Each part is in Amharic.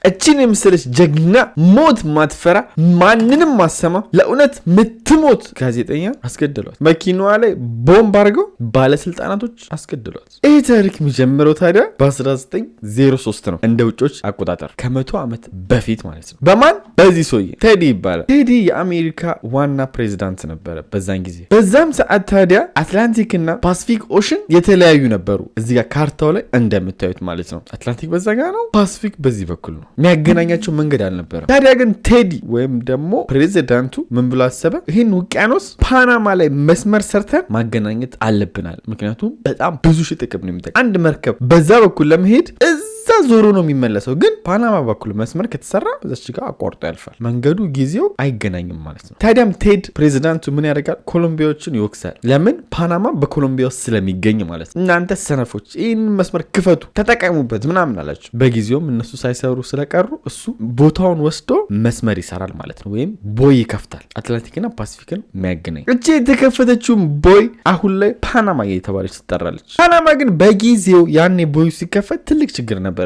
እቺን የምስለች ጀግና ሞት ማትፈራ ማንንም ማሰማ ለእውነት ምትሞት ጋዜጠኛ አስገድሏት። መኪናዋ ላይ ቦምብ አድርገው ባለስልጣናቶች አስገድሏት። ይህ ታሪክ የሚጀምረው ታዲያ በ1903 ነው እንደ ውጮች አቆጣጠር ከ100 ዓመት በፊት ማለት ነው። በማን? በዚህ ሰውዬ ቴዲ ይባላል። ቴዲ የአሜሪካ ዋና ፕሬዚዳንት ነበረ በዛን ጊዜ። በዛም ሰዓት ታዲያ አትላንቲክ እና ፓሲፊክ ኦሽን የተለያዩ ነበሩ። እዚህ ጋር ካርታው ላይ እንደምታዩት ማለት ነው። አትላንቲክ በዛ ጋር ነው፣ ፓሲፊክ በዚህ በኩል ነው። የሚያገናኛቸው መንገድ አልነበረም። ታዲያ ግን ቴዲ ወይም ደግሞ ፕሬዚዳንቱ ምን ብሎ አሰበ? ይህን ውቅያኖስ ፓናማ ላይ መስመር ሰርተን ማገናኘት አለብናል። ምክንያቱም በጣም ብዙ ሺህ ጥቅም ነው የሚጠቅም። አንድ መርከብ በዛ በኩል ለመሄድ እዛ ዞሮ ነው የሚመለሰው። ግን ፓናማ በኩል መስመር ከተሰራ በዛች ጋር አቋርጦ ያልፋል። መንገዱ ጊዜው አይገናኝም ማለት ነው። ታዲያም ቴድ ፕሬዚዳንቱ ምን ያደርጋል? ኮሎምቢያዎችን ይወቅሳል። ለምን? ፓናማ በኮሎምቢያ ውስጥ ስለሚገኝ ማለት ነው። እናንተ ሰነፎች ይህን መስመር ክፈቱ፣ ተጠቀሙበት ምናምን አላቸው። በጊዜውም እነሱ ሳይሰሩ ስለቀሩ እሱ ቦታውን ወስዶ መስመር ይሰራል ማለት ነው። ወይም ቦይ ይከፍታል፣ አትላንቲክና ፓሲፊክን የሚያገናኝ። እቺ የተከፈተችውን ቦይ አሁን ላይ ፓናማ የተባለች ትጠራለች። ፓናማ ግን በጊዜው ያኔ ቦዩ ሲከፈት ትልቅ ችግር ነበረባት።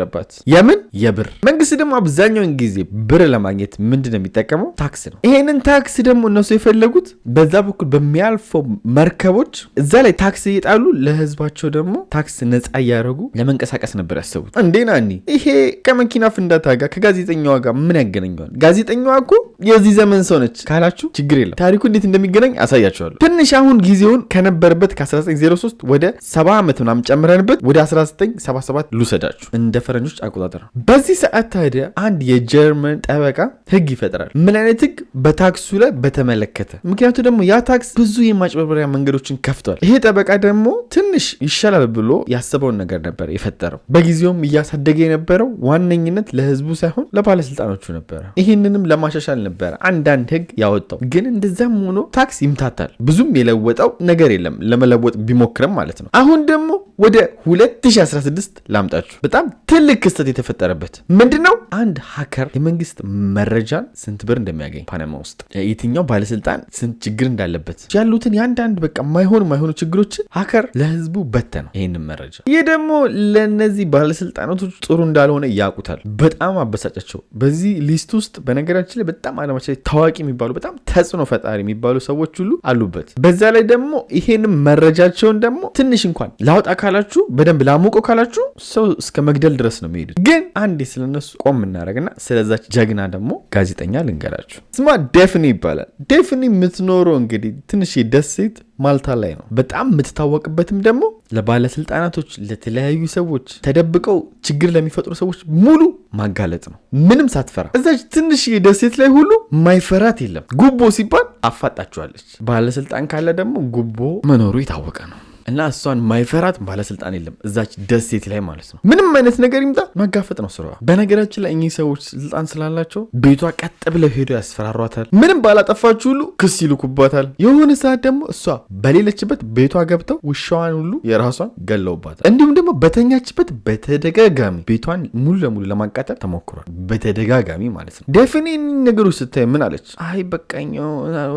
የምን? የብር። መንግስት ደግሞ አብዛኛውን ጊዜ ብር ለማግኘት ምንድን ነው የሚጠቀመው? ታክስ ነው። ይሄንን ታክስ ደግሞ እነሱ የፈለጉት በዛ በኩል በሚያልፈው መርከቦች እዛ ላይ ታክስ እየጣሉ ለህዝባቸው ደግሞ ታክስ ነፃ እያደረጉ ለመንቀሳቀስ ነበር ያሰቡት። እንዴና ይሄ ከመኪና ፍንዳታ ጋር ከጋዜጠኛዋ ጋር ምን ያገናኘዋል? ጋዜጠኛዋ እኮ የዚህ ዘመን ሰው ነች ካላችሁ ችግር የለም። ታሪኩ እንዴት እንደሚገናኝ አሳያችኋለሁ። ትንሽ አሁን ጊዜውን ከነበረበት ከ1903 ወደ 70 ዓመት ምናምን ጨምረንበት ወደ 1977 ልውሰዳችሁ እንደ ፈረንጆች አቆጣጠር። በዚህ ሰዓት ታዲያ አንድ የጀርመን ጠበቃ ህግ ይፈጥራል። ምን አይነት ህግ? በታክሱ ላይ በተመለከተ። ምክንያቱ ደግሞ ያ ታክስ ብዙ የማጭበርበሪያ መንገዶችን ከፍቷል። ይሄ ጠበቃ ደግሞ ትንሽ ይሻላል ብሎ ያሰበውን ነገር ነበር የፈጠረው። በጊዜውም እያሳደገ የነበረው ዋነኝነት ለህዝቡ ሳይሆን ለባለስልጣኖቹ ነበረ። ይህንንም ለማሻሻል ነበረ አንዳንድ ህግ ያወጣው። ግን እንደዛም ሆኖ ታክስ ይምታታል። ብዙም የለወጠው ነገር የለም ለመለወጥ ቢሞክርም ማለት ነው። አሁን ደግሞ ወደ 2016 ላምጣችሁ። በጣም ትልቅ ክስተት የተፈጠረበት ምንድነው? አንድ ሀከር የመንግስት መረጃን ስንት ብር እንደሚያገኝ ፓናማ ውስጥ የትኛው ባለስልጣን ስንት ችግር እንዳለበት ያሉትን የአንዳንድ በቃ ማይሆኑ ችግሮችን ሀከር ለህዝቡ በተነው ይህንን መረጃ። ይህ ደግሞ ለነዚህ ባለስልጣናቶች ጥሩ እንዳልሆነ ያውቁታል። በጣም አበሳጫቸው። በዚህ ሊስት ውስጥ በነገራችን ላይ በጣም አለማችን ላይ ታዋቂ የሚባሉ በጣም ተጽዕኖ ፈጣሪ የሚባሉ ሰዎች ሁሉ አሉበት። በዛ ላይ ደግሞ ይሄንን መረጃቸውን ደግሞ ትንሽ እንኳን ላውጣ ካላችሁ በደንብ ላሙቀው ካላችሁ ሰው እስከ መግደል ድረስ ነው የሚሄዱት። ግን አንዴ ስለነሱ ቆም እናደርግና ስለዛች ጀግና ደግሞ ጋዜጠኛ ልንገራችሁ። ስሟ ዴፍኒ ይባላል። ዴፍኒ የምትኖረው እንግዲህ ትንሽ ደሴት ማልታ ላይ ነው። በጣም የምትታወቅበትም ደግሞ ለባለስልጣናቶች፣ ለተለያዩ ሰዎች ተደብቀው ችግር ለሚፈጥሩ ሰዎች ሙሉ ማጋለጥ ነው። ምንም ሳትፈራ እዛች ትንሽ ደሴት ላይ ሁሉ ማይፈራት የለም። ጉቦ ሲባል አፋጣችኋለች። ባለስልጣን ካለ ደግሞ ጉቦ መኖሩ የታወቀ ነው። እና እሷን ማይፈራት ባለስልጣን የለም እዛች ደሴት ላይ ማለት ነው። ምንም አይነት ነገር ይምጣ ማጋፈጥ ነው ስራዋ። በነገራችን ላይ እኚህ ሰዎች ስልጣን ስላላቸው ቤቷ ቀጥ ብለው ሄዶ ያስፈራሯታል። ምንም ባላጠፋችሁ ሁሉ ክስ ይልኩባታል። የሆነ ሰዓት ደግሞ እሷ በሌለችበት ቤቷ ገብተው ውሻዋን ሁሉ የራሷን ገለውባታል። እንዲሁም ደግሞ በተኛችበት በተደጋጋሚ ቤቷን ሙሉ ለሙሉ ለማቃጠል ተሞክሯል። በተደጋጋሚ ማለት ነው። ዴፍኒ ነገሮች ስታይ ምን አለች? አይ በቃኝ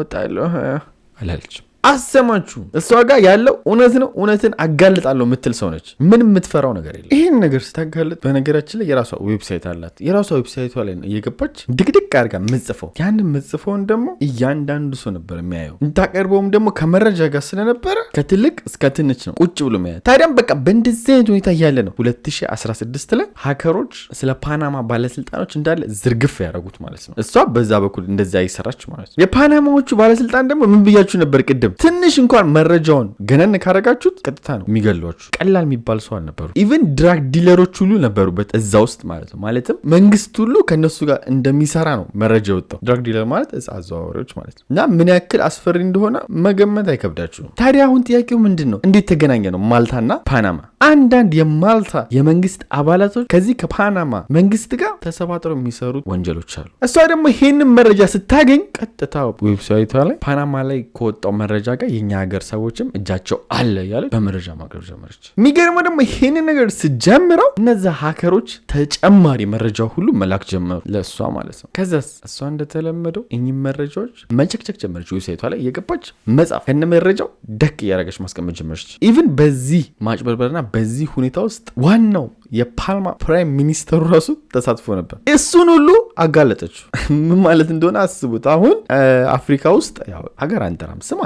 ወጣለሁ አላለች። አሰማችሁ። እሷ ጋር ያለው እውነት ነው። እውነትን አጋልጣለሁ የምትል ሰው ነች። ምን የምትፈራው ነገር የለም። ይህን ነገር ስታጋልጥ በነገራችን ላይ የራሷ ዌብሳይት አላት። የራሷ ዌብሳይቷ ላይ እየገባች ድቅድቅ አድርጋ ምጽፈው ያንን ምጽፈውን ደግሞ እያንዳንዱ ሰው ነበር የሚያየው። እንታቀርበውም ደግሞ ከመረጃ ጋር ስለነበረ ከትልቅ እስከ ትንሽ ነው ቁጭ ብሎ የሚያየው። ታዲያም በቃ በእንደዚህ አይነት ሁኔታ እያለ ነው 2016 ላይ ሀከሮች ስለ ፓናማ ባለስልጣኖች እንዳለ ዝርግፍ ያደረጉት ማለት ነው። እሷ በዛ በኩል እንደዚያ ይሰራች ማለት ነው። የፓናማዎቹ ባለስልጣን ደግሞ ምን ብያችሁ ነበር ቅድም? ትንሽ እንኳን መረጃውን ገነን ካረጋችሁት ቀጥታ ነው የሚገሏችሁ። ቀላል የሚባል ሰው አልነበሩ። ኢቭን ድራግ ዲለሮች ሁሉ ነበሩበት እዛ ውስጥ ማለት ነው። ማለትም መንግስት ሁሉ ከነሱ ጋር እንደሚሰራ ነው መረጃ ወጣው። ድራግ ዲለር ማለት እጽ አዘዋዋሪዎች ማለት ነው። እና ምን ያክል አስፈሪ እንደሆነ መገመት አይከብዳችሁም። ታዲያ አሁን ጥያቄው ምንድን ነው? እንዴት ተገናኘ ነው ማልታና ፓናማ? አንዳንድ የማልታ የመንግስት አባላቶች ከዚህ ከፓናማ መንግስት ጋር ተሰባጥረው የሚሰሩት ወንጀሎች አሉ። እሷ ደግሞ ይሄንን መረጃ ስታገኝ ቀጥታ ዌብሳይቷ ላይ ፓናማ ላይ ከወጣው መረጃ ጋር የኛ ሀገር ሰዎችም እጃቸው አለ ያለ በመረጃ ማቅረብ ጀመረች። የሚገርመው ደግሞ ይሄንን ነገር ስጀምረው እነዛ ሀከሮች ተጨማሪ መረጃ ሁሉ መላክ ጀመሩ ለእሷ ማለት ነው። ከዛስ እሷ እንደተለመደው እኚህ መረጃዎች መቸክቸክ ጀመረች። ዌብሳይቷ ላይ የገባች መጻፍ ከነ መረጃው ደክ እያደረገች ማስቀመጥ ጀመረች። ኢቭን በዚህ ማጭበርበርና በዚህ ሁኔታ ውስጥ ዋናው የፓልማ ፕራይም ሚኒስተሩ ራሱ ተሳትፎ ነበር። እሱን ሁሉ አጋለጠችው። ምን ማለት እንደሆነ አስቡት። አሁን አፍሪካ ውስጥ ያው ሀገር አንጠራም፣ ስም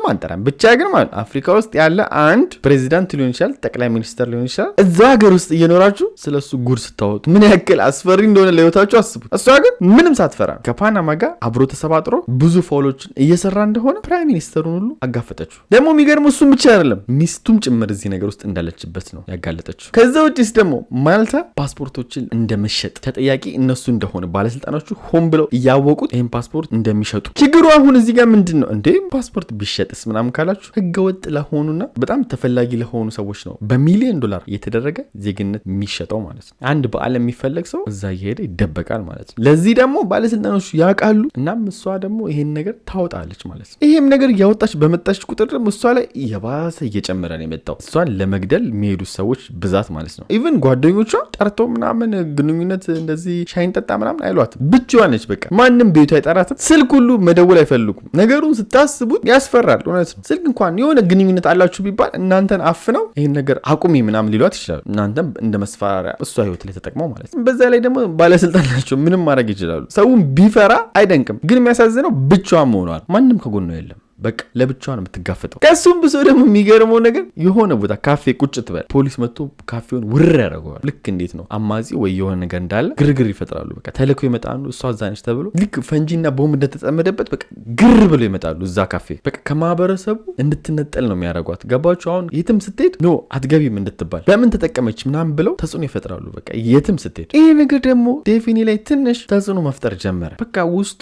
አንጠራም ብቻ ግን ማለት አፍሪካ ውስጥ ያለ አንድ ፕሬዚዳንት ሊሆን ይችላል፣ ጠቅላይ ሚኒስተር ሊሆን ይችላል። እዛ ሀገር ውስጥ እየኖራችሁ ስለሱ ጉድ ስታወጡ ምን ያክል አስፈሪ እንደሆነ ለህይወታችሁ አስቡት። እሷ ግን ምንም ሳትፈራ ከፓናማ ጋር አብሮ ተሰባጥሮ ብዙ ፋውሎችን እየሰራ እንደሆነ ፕራይም ሚኒስተሩን ሁሉ አጋፈጠችው። ደግሞ የሚገርመው እሱም ብቻ አይደለም ሚስቱም ጭምር እዚህ ነገር ውስጥ እንዳለችበት ነው ያጋለጠችው። ከዛ ውጭስ ደግሞ ማልታ ፓስፖርቶችን እንደመሸጥ ተጠያቂ እነሱ እንደሆነ ባለስልጣኖቹ ሆን ብለው እያወቁት ይህን ፓስፖርት እንደሚሸጡ። ችግሩ አሁን እዚህ ጋር ምንድን ነው እንዴ ፓስፖርት ቢሸጥስ ምናምን ካላችሁ ህገወጥ ለሆኑና በጣም ተፈላጊ ለሆኑ ሰዎች ነው በሚሊዮን ዶላር እየተደረገ ዜግነት የሚሸጠው ማለት ነው። አንድ በዓለም የሚፈለግ ሰው እዛ እየሄደ ይደበቃል ማለት ነው። ለዚህ ደግሞ ባለስልጣኖቹ ያውቃሉ። እናም እሷ ደግሞ ይሄን ነገር ታወጣለች ማለት ነው። ይሄም ነገር እያወጣች በመጣች ቁጥር ደግሞ እሷ ላይ የባሰ እየጨመረ ነው የመጣው። እሷን ለመግደል የሚሄዱ ሰዎች ብዛት ማለት ነው። ኢቭን ጓደኞቿ ጠርተው ምናምን ግንኙነት እንደዚህ ሻይን ጠጣ ምናምን አይሏትም። ብቻዋን ነች በቃ። ማንም ቤቷ አይጠራትም። ስልክ ሁሉ መደወል አይፈልጉም። ነገሩን ስታስቡት ያስፈራል። እውነት ነው። ስልክ እንኳን የሆነ ግንኙነት አላችሁ ቢባል እናንተን አፍነው ይሄን ነገር አቁሚ ምናምን ሊሏት ይችላሉ። እናንተም እንደ መስፈራሪያ እሷ ህይወት ላይ ተጠቅመው ማለት ነው። በዛ ላይ ደግሞ ባለስልጣን ናቸው፣ ምንም ማድረግ ይችላሉ። ሰውን ቢፈራ አይደንቅም። ግን የሚያሳዝነው ብቻዋን መሆኗል። ማንም ከጎኗ የለም። በቃ ለብቻዋ ነው የምትጋፈጠው። ከሱም ብሶ ደግሞ የሚገርመው ነገር የሆነ ቦታ ካፌ ቁጭ ትበል፣ ፖሊስ መጥቶ ካፌውን ውር ያደርገዋል። ልክ እንዴት ነው አማጺ ወይ የሆነ ነገር እንዳለ ግርግር ይፈጥራሉ። በቃ ተልከው ይመጣሉ። እሷ እዛ ነች ተብሎ ልክ ፈንጂና ቦምብ እንደተጠመደበት በቃ ግር ብለው ይመጣሉ እዛ ካፌ። በቃ ከማህበረሰቡ እንድትነጠል ነው የሚያደርጓት። ገባችሁ? አሁን የትም ስትሄድ ኖ አትገቢም እንድትባል ለምን ተጠቀመች ምናምን ብለው ተጽዕኖ ይፈጥራሉ። በቃ የትም ስትሄድ ይሄ ነገር ደግሞ ዴፊኒ ላይ ትንሽ ተጽዕኖ መፍጠር ጀመረ። በቃ ውስጧ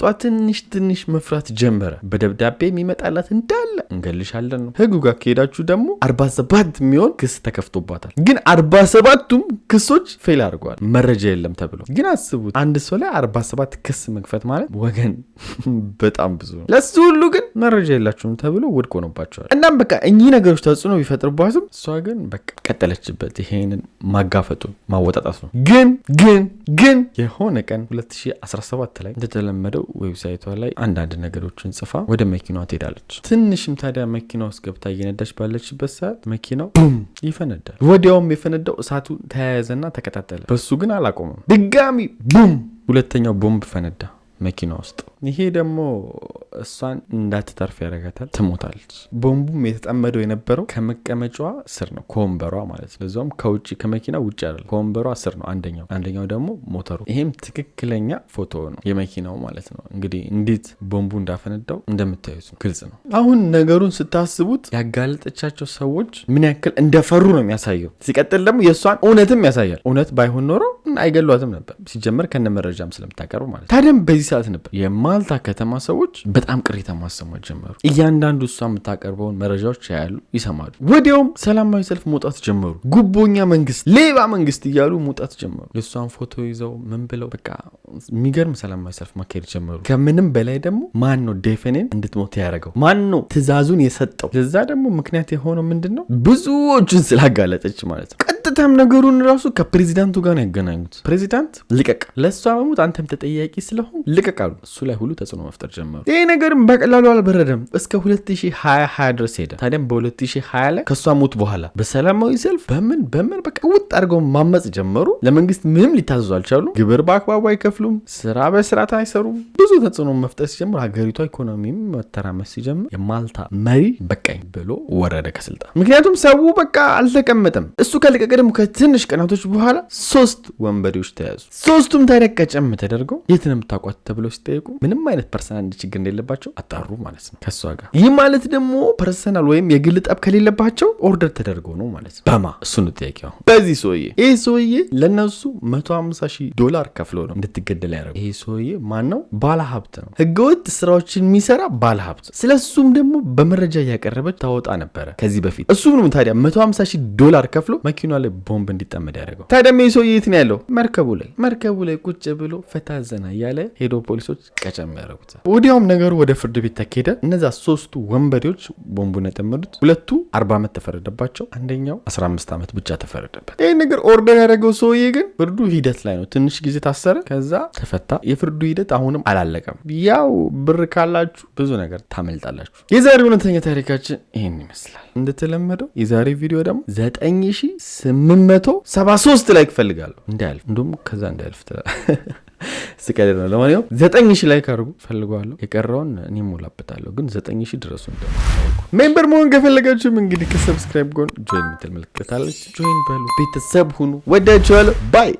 ትንሽ መፍራት ጀመረ። በደብዳቤ የሚመጣ ላት እንዳለ እንገልሻለን ነው። ህጉ ጋር ከሄዳችሁ ደግሞ 47 የሚሆን ክስ ተከፍቶባታል። ግን 47ቱም ክሶች ፌል አድርገዋል። መረጃ የለም ተብሎ። ግን አስቡት አንድ ሰው ላይ 47 ክስ መክፈት ማለት ወገን በጣም ብዙ ነው። ለሱ ሁሉ ግን መረጃ የላችሁም ተብሎ ውድቅ ሆኖባቸዋል። እናም በቃ እኚህ ነገሮች ተጽዕኖ ቢፈጥርባትም እሷ ግን በቃ ቀጠለችበት። ይሄንን ማጋፈጡን ማወጣጣት ነው። ግን የሆነ ቀን 2017 ላይ እንደተለመደው ዌብሳይቷ ላይ አንዳንድ ነገሮችን ጽፋ ወደ መኪናዋ ትሄዳለች። ትንሽም ታዲያ መኪና ውስጥ ገብታ እየነዳች ባለችበት ሰዓት መኪናው ቡም ይፈነዳል። ወዲያውም የፈነዳው እሳቱ ተያያዘና ተቀጣጠለ። በሱ ግን አላቆመም። ድጋሚ ቡም፣ ሁለተኛው ቦምብ ፈነዳ መኪና ውስጥ። ይሄ ደግሞ እሷን እንዳትተርፍ ያደርጋታል። ትሞታለች። ቦምቡም የተጠመደው የነበረው ከመቀመጫዋ ስር ነው፣ ከወንበሯ ማለት ነው። ለዛውም ከውጭ ከመኪና ውጭ አይደለም፣ ከወንበሯ ስር ነው አንደኛው ደግሞ ሞተሩ። ይሄም ትክክለኛ ፎቶ ነው የመኪናው ማለት ነው። እንግዲህ እንዴት ቦምቡ እንዳፈነዳው እንደምታዩት ነው፣ ግልጽ ነው። አሁን ነገሩን ስታስቡት ያጋለጠቻቸው ሰዎች ምን ያክል እንደፈሩ ነው የሚያሳየው። ሲቀጥል ደግሞ የእሷን እውነትም ያሳያል። እውነት ባይሆን ኖሮ አይገሏትም ነበር፣ ሲጀመር ከነ መረጃም ስለምታቀርቡ ማለት ነው። ታዲያም በዚህ ሰዓት ነበር የማልታ ከተማ ሰዎች በጣም ቅሬታ ማሰማት ጀመሩ። እያንዳንዱ እሷ የምታቀርበውን መረጃዎች ያያሉ፣ ይሰማሉ። ወዲያውም ሰላማዊ ሰልፍ መውጣት ጀመሩ። ጉቦኛ መንግስት፣ ሌባ መንግስት እያሉ መውጣት ጀመሩ። የእሷን ፎቶ ይዘው ምን ብለው በቃ የሚገርም ሰላማዊ ሰልፍ ማካሄድ ጀመሩ። ከምንም በላይ ደግሞ ማን ነው ዴፈኔን እንድትሞት ያደረገው? ማን ነው ትእዛዙን የሰጠው? ለዛ ደግሞ ምክንያት የሆነው ምንድን ነው? ብዙዎቹን ስላጋለጠች ማለት ነው። ቀጥታም ነገሩን ራሱ ከፕሬዚዳንቱ ጋር ነው ያገናኙት። ፕሬዚዳንት ልቀቅ፣ ለእሷ መሞት አንተም ተጠያቂ ስለሆን ልቀቅ አሉ። እሱ ላይ ሁሉ ተጽዕኖ መፍጠር ጀመሩ። ይህ ነገርም በቀላሉ አልበረደም። እስከ 2020 ድረስ ሄደ። ታዲያም በ2020 ላይ ከእሷ ሞት በኋላ በሰላማዊ ሰልፍ በምን በቃ ውጥ አድርገው ማመፅ ጀመሩ። ለመንግስት ምንም ሊታዘዙ አልቻሉም። ግብር በአግባቡ አይከፍሉም። ስራ በስርዓት አይሰሩም። ብዙ ተጽዕኖ መፍጠር ሲጀምር ሀገሪቷ ኢኮኖሚም መተራመስ ሲጀምር የማልታ መሪ በቃኝ ብሎ ወረደ ከስልጣን። ምክንያቱም ሰው በቃ አልተቀመጠም። እሱ ከለቀቀ ደግሞ ከትንሽ ቀናቶች በኋላ 3 ወንበዴዎች ተያዙ። 3ቱም ታዲያ ቀጨም ተደርገው የት ነው የምታውቋት ተብለው ሲጠየቁ ምንም አይነት ፐርሰናል ችግር እንደሌለባቸው አጣሩ ማለት ነው ከሷ ጋር። ይህ ማለት ደግሞ ፐርሰናል ወይም የግል ጠብ ከሌለባቸው ኦርደር ተደርገው ነው ማለት ነው። በማ እሱ ነው ጥያቄው። በዚህ ሰውዬ ይህ ሰውዬ ለነሱ $150,000 ከፍሎ ነው እንድትገደል ያደረገው። ይህ ሰውዬ ማን ነው? ባለሀብት ነው። ህገወጥ ስራዎችን የሚሰራ ባለሀብት። ስለሱም ደግሞ በመረጃ እያቀረበች ታወጣ ነበረ ከዚህ በፊት። እሱም ነው ታዲያ $150,000 ከፍሎ መኪና ላይ ቦምብ እንዲጠመድ ያደረገው። ታዲያ ይህ ሰውዬ የት ነው ያለው? መርከቡ ላይ ቁጭ ብሎ ፈታ ዘና እያለ ሄዶ ፖሊሶች ቀጨም ያደረጉታል። ወዲያውም ነገሩ ወደ ፍርድ ቤት ተካሄደ። እነዛ 3ቱ ወንበዴዎች ቦምቡን የጠመዱት 2ቱ 40 ዓመት ተፈረደባቸው፣ አንደኛው 15 ዓመት ብቻ ተፈረደበት። ይህ ነገር ኦርደር ያደረገው ሰውዬ ግን ፍርዱ ሂደት ላይ ነው። ትንሽ ጊዜ ታሰረ፣ ከዛ ተፈታ። የፍርዱ ሂደት አሁንም አላለቀም። ያው ብር ካላችሁ ብዙ ነገር ታመልጣላችሁ። የዛሬው እውነተኛ ታሪካችን ይህን ይመስላል። እንደተለመደው የዛሬ ቪዲዮ ደግሞ 9873 ላይክ ፈልጋለሁ እንዳያልፍ እንደውም ከዛ እንዳያልፍ ስቀል ነው። ለማንኛውም 9000 ላይክ አድርጉ ፈልጋለሁ። የቀረውን እኔ ሞላበታለሁ ግን 9000 ድረሱ እንደማይቆ ሜምበር መሆን ከፈለጋችሁም እንግዲህ ከሰብስክራይብ ጎን ጆይን ምትል ምልክት አለች ጆይን በሉ ቤተሰብ ሁኑ። ወዳችኋለሁ ባይ